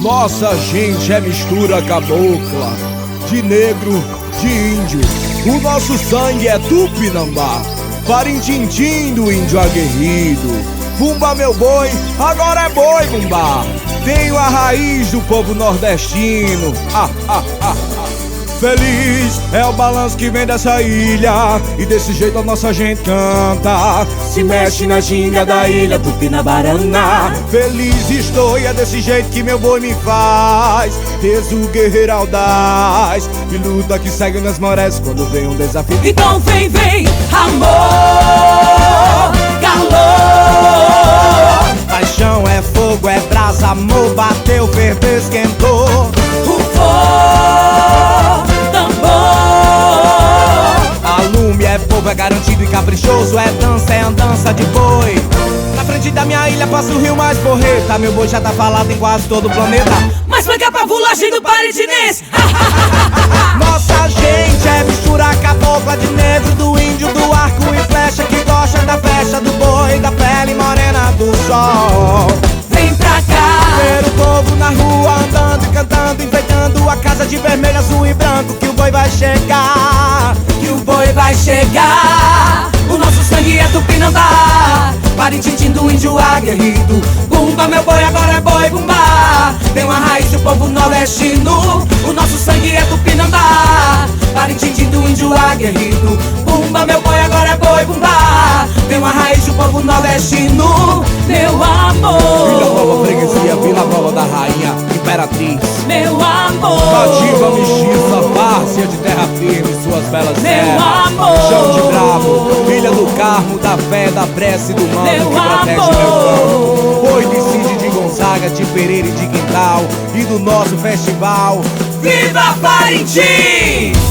Nossa gente é mistura cabocla, de negro, de índio. O nosso sangue é Tupinambá, Parintintim do índio aguerrido. Bumba meu boi, agora é boi bumbá. Tenho a raiz do povo nordestino. Feliz é o balanço que vem dessa ilha, e desse jeito a nossa gente canta. Se mexe na ginga da ilha Tupinambaraná. Feliz estou e é desse jeito que meu boi me faz. Rezo guerreiro audaz e luta que segue nas marés quando vem um desafio. Então vem, vem, amor, calor. Paixão é fogo, é brasa, amor, bateu, ferveu, esquentou. É garantido e caprichoso, é andança de boi. Na frente da minha ilha passa o rio mais porreta. Meu boi já tá falado em quase todo o planeta. Mas foi que é pavulagem do parintinense. Nossa gente é mistura cabocla, de negro, do índio, do arco e flecha, que gosta da flecha do boi, da pele morena do sol. Vem pra cá, ver o povo na rua andando e cantando, enfeitando a casa de vermelho, azul e branco, que o boi vai chegar. Que o boi vai chegar. O nosso sangue é Tupinambá, Parintintim do índio aguerrido. Bumba meu boi, agora é boi bumbá. Tem uma raiz do povo nordestino. O nosso sangue é Tupinambá, Parintintim do índio aguerrido. Bumba meu boi, agora é boi bumbá. Tem uma raiz do povo nordestino. Meu amor, Vila Nova Freguesia, Vila Nova da Rainha, Imperatriz. meu amor, Nativa, mestiça, várzea de terra firme, suas belas terras. amor, Chão de bravo, Ilha do Carmo, da fé, da prece do mano meu que protege amor. meu campo. Boi de Cid, de Gonzaga, de Pereira e de Quintal, e do nosso festival. Viva Parintim!